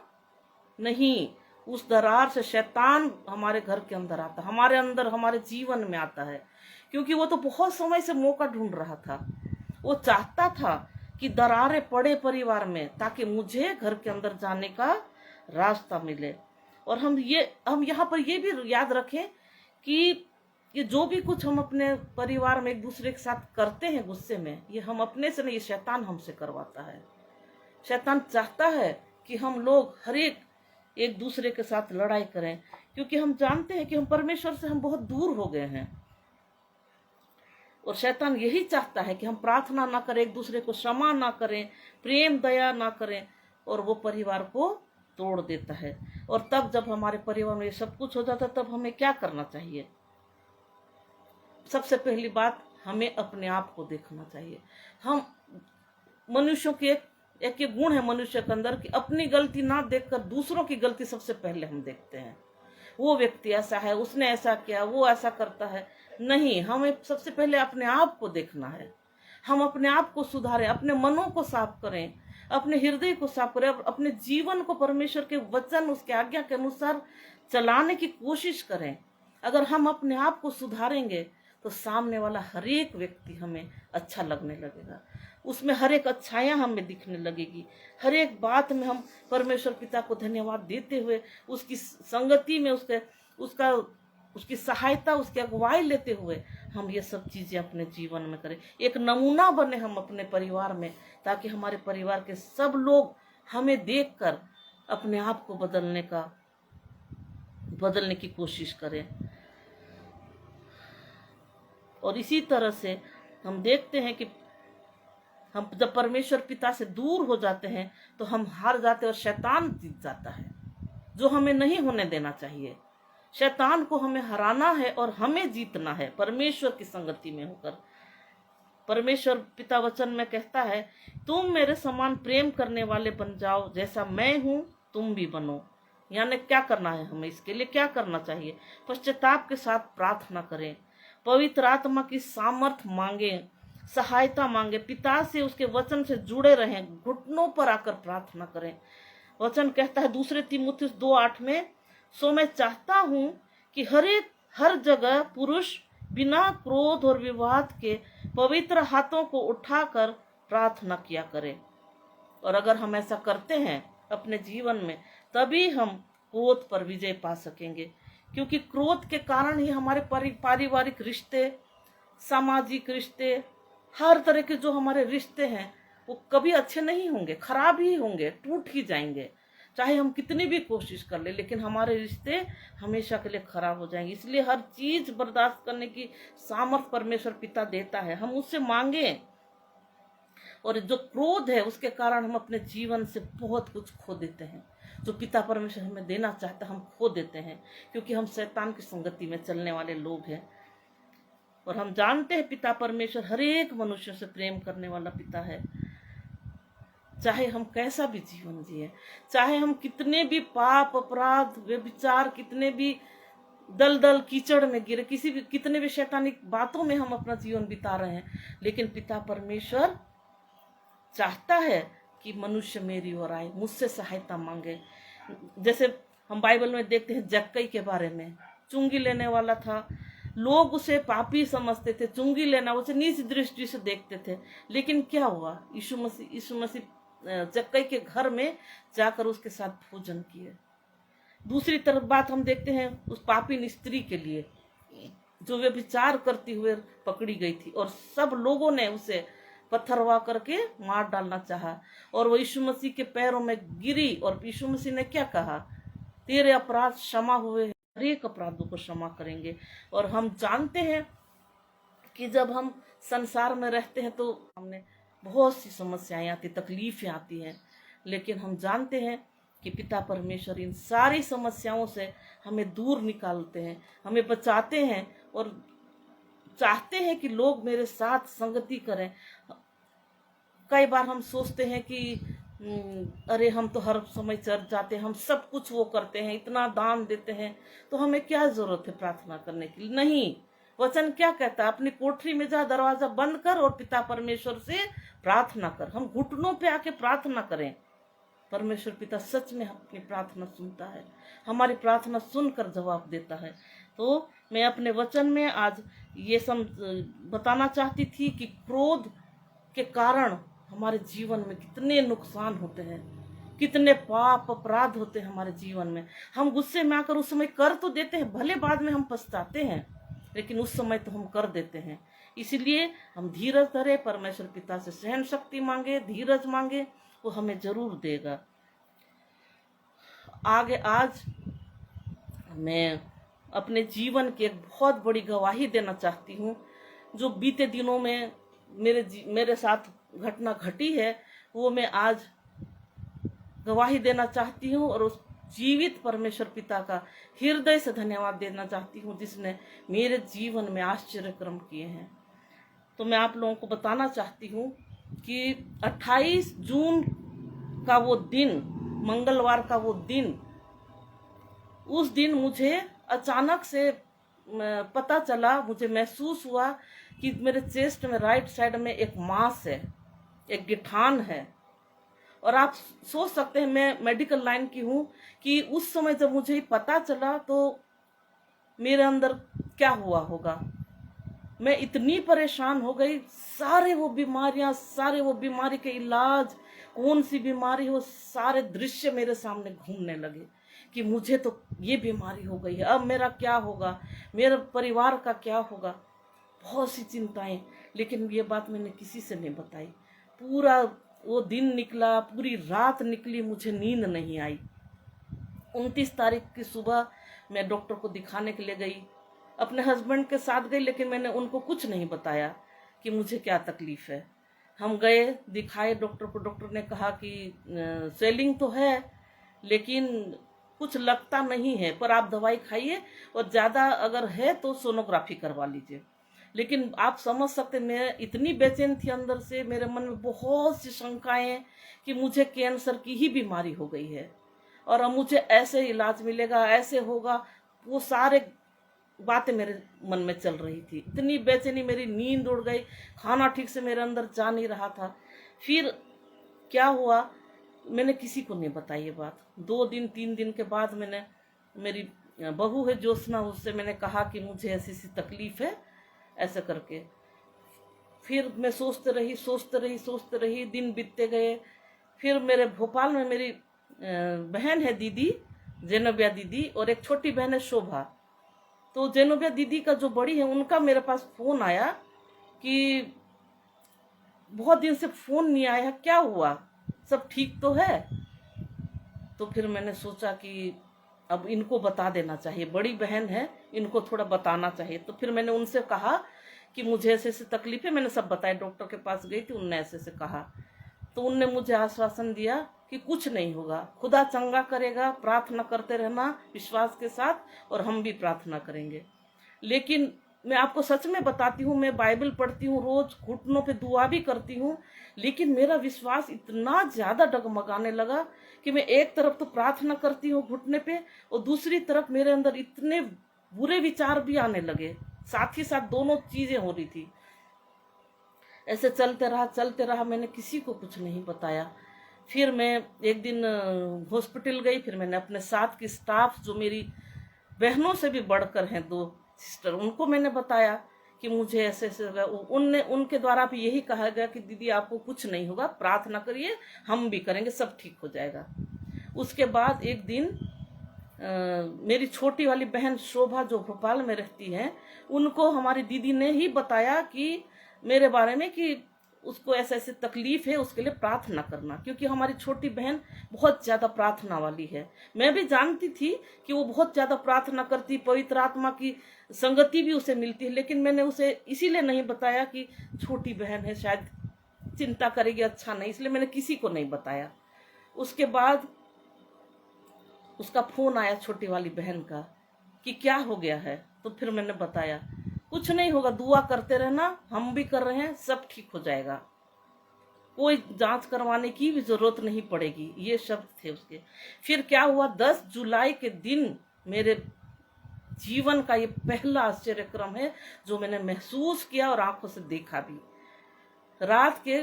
नहीं, उस दरार से शैतान हमारे घर के अंदर आता, हमारे अंदर, हमारे जीवन में आता है। क्योंकि वो तो बहुत समय से मौका ढूंढ रहा था, वो चाहता था कि दरारें पड़े परिवार में, ताकि मुझे घर के अंदर जाने का रास्ता मिले। और हम यहाँ पर ये भी याद रखें कि ये जो भी कुछ हम अपने परिवार में एक दूसरे के साथ करते हैं गुस्से में, ये हम अपने से नहीं, ये शैतान हमसे करवाता है। शैतान चाहता है कि हम लोग हर एक दूसरे के साथ लड़ाई करें, क्योंकि हम जानते हैं कि हम परमेश्वर से हम बहुत दूर हो गए हैं। और शैतान यही चाहता है कि हम प्रार्थना ना करें, एक दूसरे को क्षमा ना करें, प्रेम दया ना करें, और वो परिवार को तोड़ देता है। और तब जब हमारे परिवार में ये सब कुछ हो जाता है, तब हमें क्या करना चाहिए? सबसे पहली बात, हमें अपने आप को देखना चाहिए। हम मनुष्यों के एक गुण है मनुष्य के अंदर कि अपनी गलती ना देखकर दूसरों की गलती सबसे पहले हम देखते हैं। वो व्यक्ति ऐसा है, उसने ऐसा किया, वो ऐसा करता है। नहीं, हमें सबसे पहले अपने आप को देखना है। हम अपने आप को सुधारें, अपने मनों को साफ करें, अपने हृदय को साफ करें, अपने जीवन को परमेश्वर के वचन, उसके आज्ञा के अनुसार चलाने की कोशिश करें। अगर हम अपने आप को सुधारेंगे तो सामने वाला हर एक व्यक्ति हमें अच्छा लगने लगेगा, उसमें हर एक अच्छाइयाँ हमें दिखने लगेगी। हर एक बात में हम परमेश्वर पिता को धन्यवाद देते हुए, उसकी संगति में, उसकी सहायता, उसकी अगुवाई लेते हुए हम ये सब चीज़ें अपने जीवन में करें। एक नमूना बने हम अपने परिवार में, ताकि हमारे परिवार के सब लोग हमें देखकर अपने आप को बदलने की कोशिश करें। और इसी तरह से हम देखते हैं कि हम जब परमेश्वर पिता से दूर हो जाते हैं तो हम हार जाते हैं और शैतान जीत जाता है, जो हमें नहीं होने देना चाहिए। शैतान को हमें हराना है और हमें जीतना है परमेश्वर की संगति में होकर। परमेश्वर पिता वचन में कहता है, तुम मेरे समान प्रेम करने वाले बन जाओ, जैसा मैं हूं तुम भी बनो। यानी क्या करना है हमें? इसके लिए क्या करना चाहिए? पश्चाताप के साथ प्रार्थना करें, पवित्र आत्मा की सामर्थ मांगे, सहायता मांगे, पिता से, उसके वचन से जुड़े रहें, घुटनों पर आकर प्रार्थना करें। वचन कहता है 2 तीमुथियुस 2:8 में, सो मैं चाहता हूं कि हर जगह पुरुष बिना क्रोध और विवाद के पवित्र हाथों को उठाकर प्रार्थना किया करे। और अगर हम ऐसा करते हैं अपने जीवन में, तभी हम क्रोध पर विजय पा सकेंगे। क्योंकि क्रोध के कारण ही हमारे पारिवारिक रिश्ते, सामाजिक रिश्ते, हर तरह के जो हमारे रिश्ते हैं वो कभी अच्छे नहीं होंगे, खराब ही होंगे, टूट ही जाएंगे। चाहे हम कितनी भी कोशिश कर ले, लेकिन हमारे रिश्ते हमेशा के लिए खराब हो जाएंगे। इसलिए हर चीज बर्दाश्त करने की सामर्थ परमेश्वर पिता देता है, हम उससे मांगे। और जो क्रोध है उसके कारण हम अपने जीवन से बहुत कुछ खो देते हैं। जो पिता परमेश्वर हमें देना चाहता है हम खो देते हैं, क्योंकि हम शैतान की संगति में चलने वाले लोग हैं। और हम जानते हैं पिता परमेश्वर हर एक मनुष्य से प्रेम करने वाला पिता है। चाहे हम कैसा भी जीवन जिए, चाहे हम कितने भी पाप, अपराध, व्यभिचार, कितने भी दलदल कीचड़ में गिरे, कितने भी शैतानिक बातों में हम अपना जीवन बिता रहे हैं, लेकिन पिता परमेश्वर चाहता है कि मनुष्य मेरी ओर आए, मुझसे सहायता मांगे। जैसे हम बाइबल में देखते हैं जक्कई के बारे में, चुंगी लेने वाला था, लोग उसे पापी समझते थे, चुंगी लेना उसे नीच दृष्टि से देखते थे। लेकिन क्या हुआ? यीशु मसीह जक्कई के घर में जाकर उसके साथ भोजन किए। दूसरी तरफ बात हम देखते हैं उस पापी स्त्री के लिए, जो व्यभिचार करती हुए पकड़ी गई थी, और सब लोगों ने उसे पत्थरवा करके मार डालना चाहा, और वो यीशु मसीह के पैरों में गिरी। और यीशु मसीह ने क्या कहा? तेरे अपराध क्षमा हुए, हर एक अपराधों को क्षमा करेंगे। और हम जानते हैं कि जब हम संसार में रहते हैं तो हमने बहुत सी समस्याएं आती, तकलीफें आती हैं, लेकिन हम जानते हैं कि पिता परमेश्वर इन सारी समस्याओं से हमें दूर निकालते हैं, हमें बचाते हैं और चाहते हैं कि लोग मेरे साथ संगति करें। कई बार हम सोचते हैं कि अरे हम तो हर समय चर्च जाते हैं, हम सब कुछ वो करते हैं, इतना दान देते हैं, तो हमें क्या जरूरत है प्रार्थना करने की? नहीं, वचन क्या कहता है? अपनी कोठरी में जा, दरवाजा बंद कर और पिता परमेश्वर से प्रार्थना कर। हम घुटनों पे आके प्रार्थना करें। परमेश्वर पिता सच में अपनी प्रार्थना सुनता है, हमारी प्रार्थना सुनकर जवाब देता है। तो मैं अपने वचन में आज ये बताना चाहती थी कि क्रोध के कारण हमारे जीवन में कितने नुकसान होते हैं, कितने पाप अपराध होते हैं हमारे जीवन में। हम गुस्से में आकर उस समय कर तो देते हैं, भले बाद में हम पछताते हैं, लेकिन उस समय तो हम कर देते हैं। इसलिए हम धीरज धरे, परमेश्वर पिता से सहन शक्ति मांगे, धीरज मांगे, वो हमें जरूर देगा। आगे आज मैं अपने जीवन की एक बहुत बड़ी गवाही देना चाहती हूँ। जो बीते दिनों में मेरे साथ घटना घटी है, वो मैं आज गवाही देना चाहती हूँ और उस जीवित परमेश्वर पिता का हृदय से धन्यवाद देना चाहती हूँ, जिसने मेरे जीवन में आश्चर्य कर्म किए हैं। तो मैं आप लोगों को बताना चाहती हूँ कि 28 जून का वो दिन, मंगलवार का वो दिन, उस दिन मुझे अचानक से पता चला, मुझे महसूस हुआ कि मेरे चेस्ट में राइट साइड में एक मांस है, एक गिठान है। और आप सोच सकते हैं मैं मेडिकल लाइन की हूँ कि उस समय जब मुझे पता चला तो मेरे अंदर क्या हुआ होगा। मैं इतनी परेशान हो गई, सारे वो बीमारियां, सारे वो बीमारी के इलाज, कौन सी बीमारी हो, सारे दृश्य मेरे सामने घूमने लगे कि मुझे तो ये बीमारी हो गई है, अब मेरा क्या होगा, मेरे परिवार का क्या होगा। बहुत सी चिंताएं, लेकिन ये बात मैंने किसी से नहीं बताई। पूरा वो दिन निकला, पूरी रात निकली, मुझे नींद नहीं आई। 29 तारीख की सुबह मैं डॉक्टर को दिखाने के लिए गई, अपने हस्बैंड के साथ गई, लेकिन मैंने उनको कुछ नहीं बताया कि मुझे क्या तकलीफ है। हम गए, दिखाए डॉक्टर को। डॉक्टर ने कहा कि स्वेलिंग तो है लेकिन कुछ लगता नहीं है, पर आप दवाई खाइए और ज़्यादा अगर है तो सोनोग्राफी करवा लीजिए। लेकिन आप समझ सकते, मैं इतनी बेचैन थी अंदर से, मेरे मन में बहुत सी शंकाएं कि मुझे कैंसर की ही बीमारी हो गई है और अब मुझे ऐसे इलाज मिलेगा, ऐसे होगा, वो सारे बातें मेरे मन में चल रही थी। इतनी बेचैनी, मेरी नींद उड़ गई, खाना ठीक से मेरे अंदर जा नहीं रहा था। फिर क्या हुआ, मैंने किसी को नहीं बताई ये बात। 2 दिन 3 दिन के बाद मैंने, मेरी बहू है ज्योत्सना, उससे मैंने कहा कि मुझे ऐसी ऐसी तकलीफ है, ऐसा करके। फिर मैं सोचते रही, दिन बीतते गए। फिर मेरे भोपाल में मेरी बहन है दीदी, जेनोबिया दीदी, और एक छोटी बहन है शोभा। तो जेनोबिया दीदी का जो बड़ी है, उनका मेरे पास फोन आया कि बहुत दिन से फोन नहीं आया, क्या हुआ, सब ठीक तो है। तो फिर मैंने सोचा कि अब इनको बता देना चाहिए, बड़ी बहन है, इनको थोड़ा बताना चाहिए। तो फिर मैंने उनसे कहा कि मुझे ऐसे ऐसे तकलीफ है, मैंने सब बताया। डॉक्टर के पास गई थी, उनने ऐसे ऐसे कहा। तो उनने मुझे आश्वासन दिया कि कुछ नहीं होगा, खुदा चंगा करेगा, प्रार्थना करते रहना विश्वास के साथ, और हम भी प्रार्थना करेंगे। लेकिन मैं आपको सच में बताती हूँ, मैं बाइबल पढ़ती हूँ, रोज घुटनों पे दुआ भी करती हूँ, लेकिन मेरा विश्वास इतना ज्यादा डगमगाने लगा कि मैं एक तरफ तो प्रार्थना करती हूँ घुटने पे, और दूसरी तरफ मेरे अंदर इतने बुरे विचार भी आने लगे, साथ ही साथ दोनों चीजें हो रही थी। ऐसे चलते रहा, मैंने किसी को कुछ नहीं बताया। फिर मैं एक दिन हॉस्पिटल गई। फिर मैंने अपने साथ की स्टाफ, जो मेरी बहनों से भी बढ़कर हैं, 2 सिस्टर, उनको मैंने बताया कि मुझे ऐसे ऐसे होगा। उनके द्वारा भी यही कहा गया कि दीदी आपको कुछ नहीं होगा, प्रार्थना करिए, हम भी करेंगे, सब ठीक हो जाएगा। उसके बाद एक दिन मेरी छोटी वाली बहन शोभा, जो भोपाल में रहती है, उनको हमारी दीदी ने ही बताया कि मेरे बारे में कि उसको ऐसे ऐसे तकलीफ है, उसके लिए प्रार्थना करना, क्योंकि हमारी छोटी बहन बहुत ज्यादा प्रार्थना वाली है। मैं भी जानती थी कि वो बहुत ज्यादा प्रार्थना करती, पवित्र आत्मा की संगति भी उसे मिलती है, लेकिन मैंने उसे इसीलिए नहीं बताया कि छोटी बहन है, शायद चिंता करेगी, अच्छा नहीं, इसलिए मैंने किसी को नहीं बताया। उसके बाद उसका फोन आया छोटी वाली बहन का कि क्या हो गया है, तो फिर मैंने बताया कुछ नहीं होगा, दुआ करते रहना, हम भी कर रहे हैं, सब ठीक हो जाएगा, कोई जांच करवाने की भी जरूरत नहीं पड़ेगी, ये शब्द थे उसके। फिर क्या हुआ, 10 जुलाई के दिन मेरे जीवन का ये पहला आश्चर्यक्रम है जो मैंने महसूस किया और आंखों से देखा भी। रात के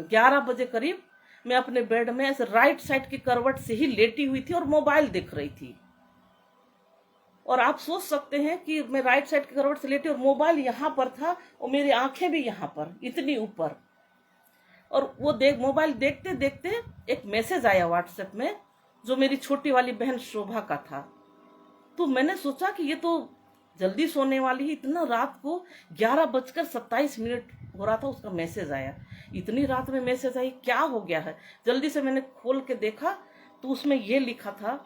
11 बजे करीब मैं अपने बेड में ऐसे राइट साइड की करवट से ही लेटी हुई थी और मोबाइल देख रही थी। और आप सोच सकते हैं कि मैं राइट साइड की करवट से लेटी और मोबाइल यहाँ पर था और मेरी आंखें भी यहाँ पर, इतनी ऊपर। और वो मोबाइल देखते देखते एक मैसेज आया व्हाट्सएप में, जो मेरी छोटी वाली बहन शोभा का था। तो मैंने सोचा कि ये तो जल्दी सोने वाली है, इतना रात को 11:27 हो रहा था, उसका मैसेज आया। इतनी रात में मैसेज आई, क्या हो गया है? जल्दी से मैंने खोल के देखा तो उसमें ये लिखा था,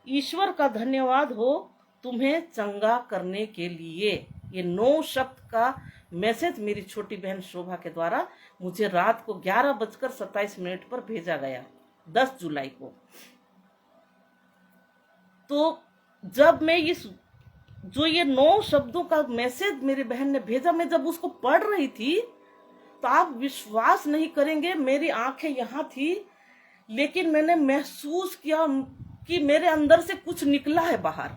ईश्वर का धन्यवाद हो तुम्हें चंगा करने के लिए। ये 9 शब्द का मैसेज मेरी छोटी बहन शोभा के द्वारा मुझे रात को 11:27 पर भेजा गया, 10 जुलाई को। तो जब मैं ये 9 शब्दों का मैसेज मेरी बहन ने भेजा, मैं जब उसको पढ़ रही थी तो आप विश्वास नहीं करेंगे, मेरी आंखें यहाँ थी, लेकिन मैंने महसूस किया कि मेरे अंदर से कुछ निकला है बाहर,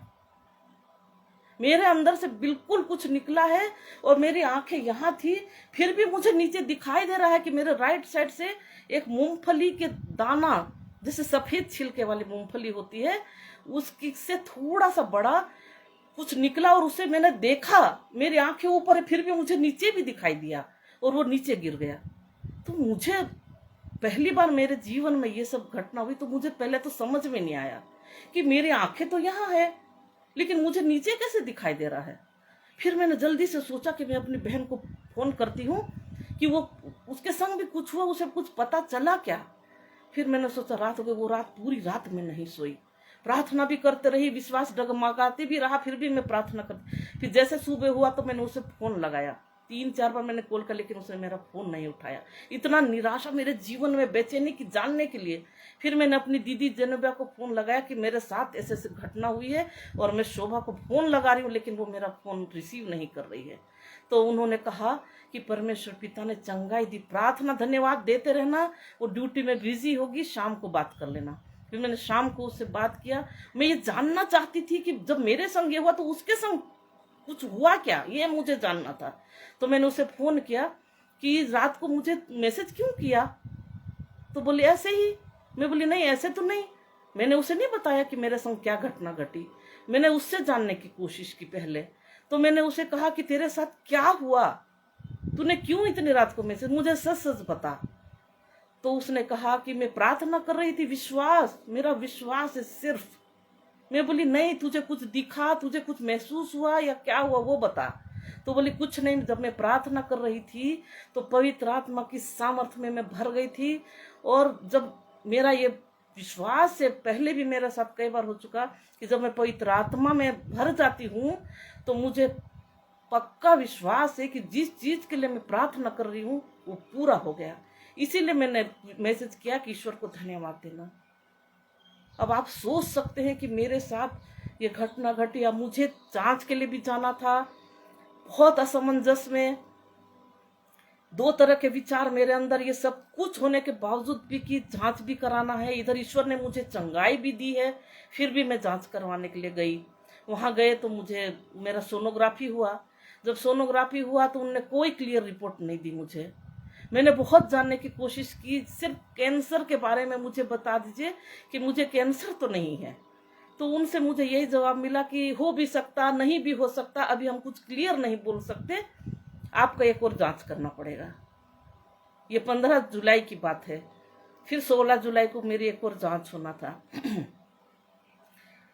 मेरे अंदर से बिल्कुल कुछ निकला है। और मेरी आंखें यहाँ थी, फिर भी मुझे नीचे दिखाई दे रहा है कि मेरे राइट साइड से एक मूंगफली के दाना, जैसे सफेद छिलके वाली मूंगफली होती है, उसकी से थोड़ा सा बड़ा कुछ निकला और उसे मैंने देखा। मेरी आंखें ऊपर है, फिर भी मुझे नीचे भी दिखाई दिया और वो नीचे गिर गया। तो मुझे पहली बार मेरे जीवन में ये सब घटना हुई, तो मुझे पहले तो समझ में नहीं आया कि मेरी आंखें तो यहाँ है, लेकिन मुझे नीचे कैसे दिखाई दे रहा है। फिर मैंने जल्दी से सोचा कि मैं अपनी बहन को फोन करती हूँ कि वो, उसके संग भी कुछ हुआ, उसे कुछ पता चला क्या। फिर मैंने सोचा रात हो गई, वो रात पूरी रात में नहीं सोई, प्रार्थना भी करते रही, विश्वास डगमगाते भी रहा, फिर भी मैं प्रार्थना करती। फिर जैसे सुबह हुआ तो मैंने उसे फोन लगाया, 3-4 बार मैंने कॉल कर, लेकिन उसने मेरा फोन नहीं उठाया। इतना निराशा मेरे जीवन में, बेचैनी की जानने के लिए। फिर मैंने अपनी दीदी जेनेबा को फोन लगाया कि मेरे साथ ऐसे ऐसे घटना हुई है और मैं शोभा को फोन लगा रही हूँ, लेकिन वो मेरा फोन रिसीव नहीं कर रही है। तो उन्होंने कहा कि परमेश्वर पिता ने चंगाई दी, प्रार्थना धन्यवाद देते रहना, वो ड्यूटी में बिजी होगी, शाम को बात कर लेना। फिर मैंने शाम को उससे बात किया। मैं ये जानना चाहती थी कि जब मेरे संग ये हुआ तो उसके संग कुछ हुआ क्या, ये मुझे जानना था। तो मैंने उसे फोन किया कि रात को मुझे मैसेज क्यों किया, तो बोले ऐसे ही। मैं बोली नहीं, ऐसे तो नहीं, मैंने उसे नहीं बताया कि मेरे संग क्या घटना घटी, मैंने उससे जानने की कोशिश की पहले। तो मैंने उसे कहा कि तेरे साथ क्या हुआ, तूने क्यों इतनी रात को मैसेज, मुझे सच सच बता। तो उसने कहा कि मैं प्रार्थना कर रही थी, विश्वास, मेरा विश्वास है सिर्फ। मैं बोली नहीं, तुझे कुछ दिखा, तुझे कुछ महसूस हुआ या क्या हुआ वो बता। तो बोली कुछ नहीं, जब मैं प्रार्थना कर रही थी तो पवित्र आत्मा की सामर्थ्य में मैं भर गई थी। और जब मेरा ये विश्वास से पहले भी मेरे साथ कई बार हो चुका कि जब मैं पवित्र आत्मा में भर जाती हूँ तो मुझे पक्का विश्वास है कि जिस चीज के लिए मैं प्रार्थना कर रही हूँ वो पूरा हो गया। इसीलिए मैंने मैसेज किया कि ईश्वर को धन्यवाद देना। अब आप सोच सकते हैं कि मेरे साथ ये घटना घटी। अब मुझे जांच के लिए भी जाना था, बहुत असमंजस में, 2 तरह के विचार मेरे अंदर, ये सब कुछ होने के बावजूद भी कि जांच भी कराना है, इधर ईश्वर ने मुझे चंगाई भी दी है, फिर भी मैं जांच करवाने के लिए गई। वहां गए तो मुझे मेरा सोनोग्राफी हुआ। जब सोनोग्राफी हुआ तो उन्होंने कोई क्लियर रिपोर्ट नहीं दी मुझे। मैंने बहुत जानने की कोशिश की, सिर्फ कैंसर के बारे में मुझे बता दीजिए कि मुझे कैंसर तो नहीं है। तो उनसे मुझे यही जवाब मिला कि हो भी सकता, नहीं भी हो सकता, अभी हम कुछ क्लियर नहीं बोल सकते, आपका एक और जांच करना पड़ेगा। ये 15 जुलाई की बात है। फिर 16 जुलाई को मेरी एक और जांच होना था।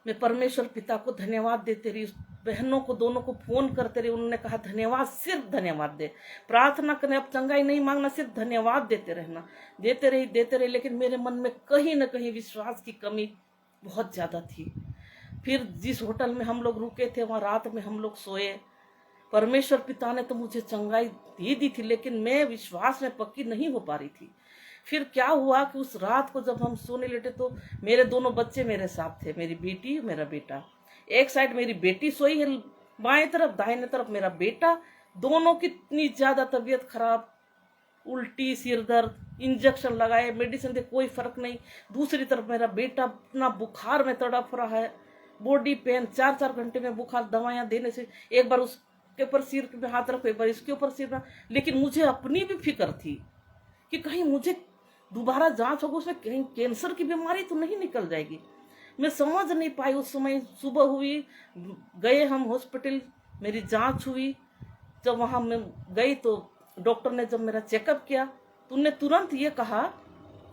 मैं परमेश्वर पिता को धन्यवाद देते रही बहनों को दोनों को फोन करते रहे, उन्होंने कहा धन्यवाद, सिर्फ धन्यवाद दे, प्रार्थना करने, अब चंगाई नहीं मांगना, सिर्फ धन्यवाद देते रहना। देते रही, लेकिन मेरे मन में कहीं ना कहीं विश्वास की कमी बहुत ज्यादा थी। फिर जिस होटल में हम लोग रुके थे वहां रात में हम लोग सोए। परमेश्वर पिता ने तो मुझे चंगाई दे दी थी, लेकिन मैं विश्वास में पक्की नहीं हो पा रही थी। फिर क्या हुआ कि उस रात को जब हम सोने लेटे तो मेरे दोनों बच्चे मेरे साथ थे, मेरी बेटी मेरा बेटा। एक साइड मेरी बेटी सोई है बाएं तरफ, दाहिने तरफ मेरा बेटा। दोनों की इतनी ज्यादा तबीयत खराब, उल्टी, सिर दर्द, इंजेक्शन लगाए, मेडिसिन दे, कोई फर्क नहीं। दूसरी तरफ मेरा बेटा अपना बुखार में तड़प रहा है, बॉडी पेन, 4-4 घंटे में बुखार, दवाइयां देने से एक बार उसके ऊपर सिर में हाथ रखो, एक बार इसके ऊपर सिर में। लेकिन मुझे अपनी भी फिक्र थी कि कहीं मुझे दोबारा जांच होगी, उसमें कहीं कैंसर की बीमारी तो नहीं निकल जाएगी। मैं समझ नहीं पाई। उस समय सुबह हुई, गए हम हॉस्पिटल, मेरी जांच हुई। जब वहां मैं गई तो डॉक्टर ने जब मेरा चेकअप किया तो उन्होंने तुरंत ये कहा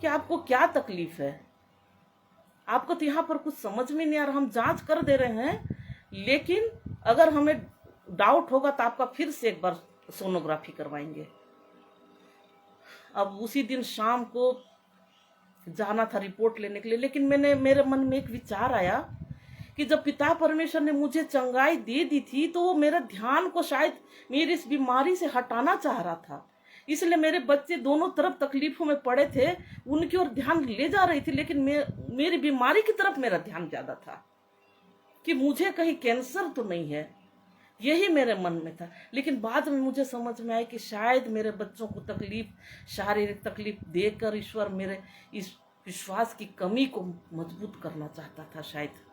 कि आपको क्या तकलीफ है, आपको तो यहाँ पर कुछ समझ में नहीं आ रहा, हम जांच कर दे रहे हैं, लेकिन अगर हमें डाउट होगा तो आपका फिर से एक बार सोनोग्राफी करवाएंगे। अब उसी दिन शाम को जाना था रिपोर्ट लेने के लिए, लेकिन मेरे मन में एक विचार आया कि जब पिता परमेश्वर ने मुझे चंगाई दे दी थी तो वो मेरे ध्यान को शायद मेरी इस बीमारी से हटाना चाह रहा था। इसलिए मेरे बच्चे दोनों तरफ तकलीफों में पड़े थे, उनकी ओर ध्यान ले जा रही थी, लेकिन मेरी बीमारी की तरफ मेरा ध्यान ज्यादा था कि मुझे कहीं कैंसर तो नहीं है, यही मेरे मन में था। लेकिन बाद में मुझे समझ में आया कि शायद मेरे बच्चों को तकलीफ, शारीरिक तकलीफ देकर ईश्वर मेरे इस विश्वास की कमी को मजबूत करना चाहता था शायद।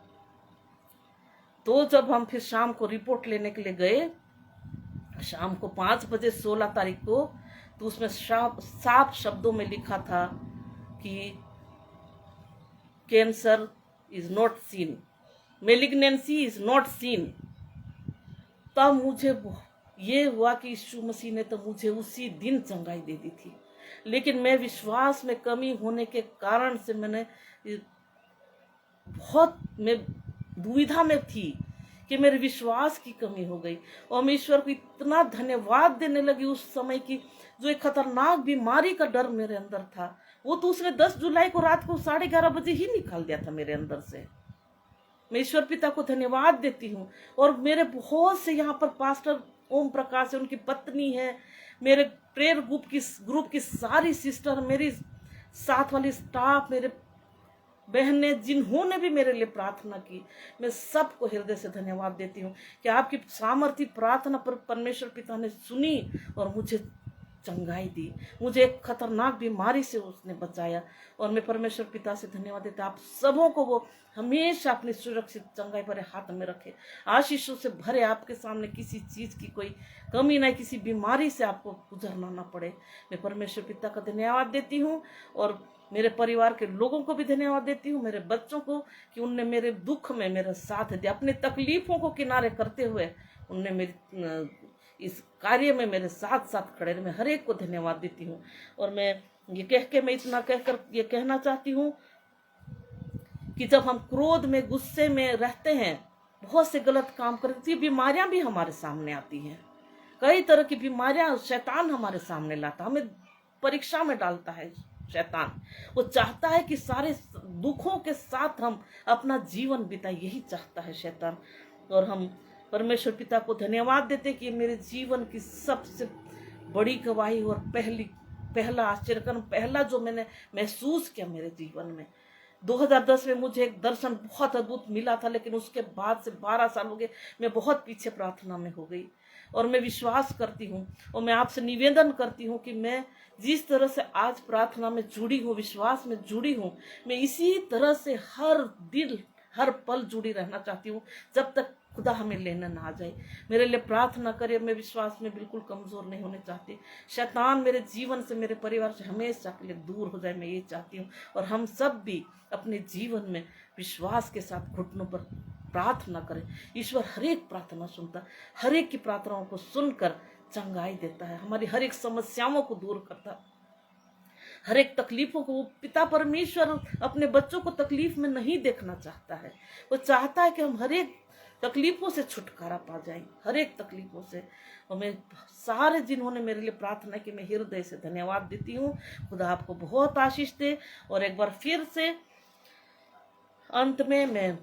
तो जब हम फिर शाम को रिपोर्ट लेने के लिए गए, शाम को 5 बजे 16 तारीख को, तो उसमें साफ शब्दों में लिखा था कि cancer is not seen, malignancy is not seen. तब मुझे ये हुआ कि यीशु मसीह ने तो मुझे उसी दिन चंगाई दे दी थी, लेकिन मैं विश्वास में कमी होने के कारण से मैं दुविधा में थी कि मेरे विश्वास की कमी हो गई। और मैं ईश्वर को इतना धन्यवाद देने लगी उस समय की, जो एक खतरनाक बीमारी का डर मेरे अंदर था, वो तो उसने 10 जुलाई को रात को 11:30 बजे ही निकाल दिया था मेरे अंदर से। मैं ईश्वर पिता को धन्यवाद देती हूँ। और मेरे बहुत से यहाँ पर पास्टर ओम प्रकाश है, उनकी पत्नी है, मेरे प्रेयर ग्रुप की सारी सिस्टर, मेरी साथ वाली स्टाफ, मेरे बहनें जिन्होंने भी मेरे लिए प्रार्थना की, मैं सबको हृदय से धन्यवाद देती हूँ कि आपकी सामर्थ्य प्रार्थना पर परमेश्वर पिता ने सुनी और मुझे चंगाई दी, मुझे एक खतरनाक बीमारी से उसने बचाया। और मैं परमेश्वर पिता से धन्यवाद देता, आप सबों को वो हमेशा अपनी सुरक्षित चंगाई भरे हाथ में रखे, आशीषों से भरे, आपके सामने किसी चीज की कोई कमी नहीं, किसी बीमारी से आपको गुजरना ना पड़े। मैं परमेश्वर पिता का धन्यवाद देती हूँ और मेरे परिवार के लोगों को भी धन्यवाद देती हूँ, मेरे बच्चों को, कि उनने मेरे दुख में मेरा साथ दिया, अपनी तकलीफों को किनारे करते हुए उनने मेरी इस कार्य में मेरे साथ साथ खड़े रहे। मैं हर एक को धन्यवाद देती हूँ। और मैं ये कह के, मैं इतना कहकर ये कहना चाहती हूँ कि जब हम क्रोध में, गुस्से में रहते हैं, बहुत से गलत काम करते हैं, बीमारियां भी हमारे सामने आती हैं। कई तरह की बीमारियां शैतान हमारे सामने लाता, हमें परीक्षा में डालता है शैतान। वो चाहता है कि सारे दुखों के साथ हम अपना जीवन बिताए, यही चाहता है शैतान। और हम परमेश्वर पिता को धन्यवाद देते कि मेरे जीवन की सबसे बड़ी गवाही और पहला आश्चर्यकर्म, पहला जो मैंने महसूस किया मेरे जीवन में, 2010 में मुझे एक दर्शन बहुत अद्भुत मिला था, लेकिन उसके बाद से 12 साल हो गए, मैं बहुत पीछे प्रार्थना में हो गई। और मैं विश्वास करती हूँ और मैं आपसे निवेदन करती हूँ कि मैं जिस तरह से आज प्रार्थना में जुड़ी हूँ, विश्वास में जुड़ी हूँ, मैं इसी तरह से हर दिन हर पल जुड़ी रहना चाहती हूँ, जब तक खुदा हमें लेने ना आ जाए। मेरे लिए प्रार्थना करे, मैं विश्वास में बिल्कुल कमजोर नहीं होने चाहती। शैतान मेरे जीवन से, मेरे परिवार से हमेशा के लिए दूर हो जाए, मैं ये चाहती हूँ। और हम सब भी अपने जीवन में विश्वास के साथ घुटनों पर प्रार्थना करें। ईश्वर हर एक प्रार्थना सुनता, हर एक की प्रार्थनाओं को सुनकर चंगाई देता है, हमारी हर एक समस्याओं को दूर करता, हर एक तकलीफों को। वो पिता परमेश्वर अपने बच्चों को तकलीफ में नहीं देखना चाहता है, वो चाहता है कि हम हर एक तकलीफों से छुटकारा पा जाएं, हर एक तकलीफों से। और मैं सारे जिन्होंने मेरे लिए प्रार्थना की, मैं हृदय से धन्यवाद देती हूँ। खुदा आपको बहुत आशीष दे। और एक बार फिर से अंत में मैं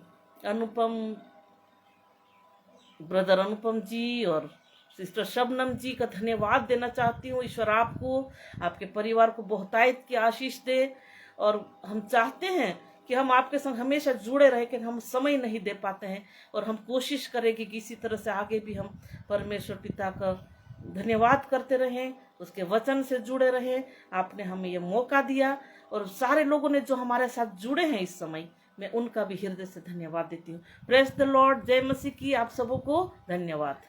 ब्रदर अनुपम जी और सिस्टर शबनम जी का धन्यवाद देना चाहती हूँ। ईश्वर आपको, आपके परिवार को बहुतायत की आशीष दे। और हम चाहते हैं कि हम आपके संग हमेशा जुड़े रहे, कि हम समय नहीं दे पाते हैं, और हम कोशिश करें कि किसी तरह से आगे भी हम परमेश्वर पिता का धन्यवाद करते रहें, उसके वचन से जुड़े रहें। आपने हमें ये मौका दिया, और सारे लोगों ने जो हमारे साथ जुड़े हैं इस समय, मैं उनका भी हृदय से धन्यवाद देती हूँ। Praise the Lord. जय मसीह की। आप सबों को धन्यवाद।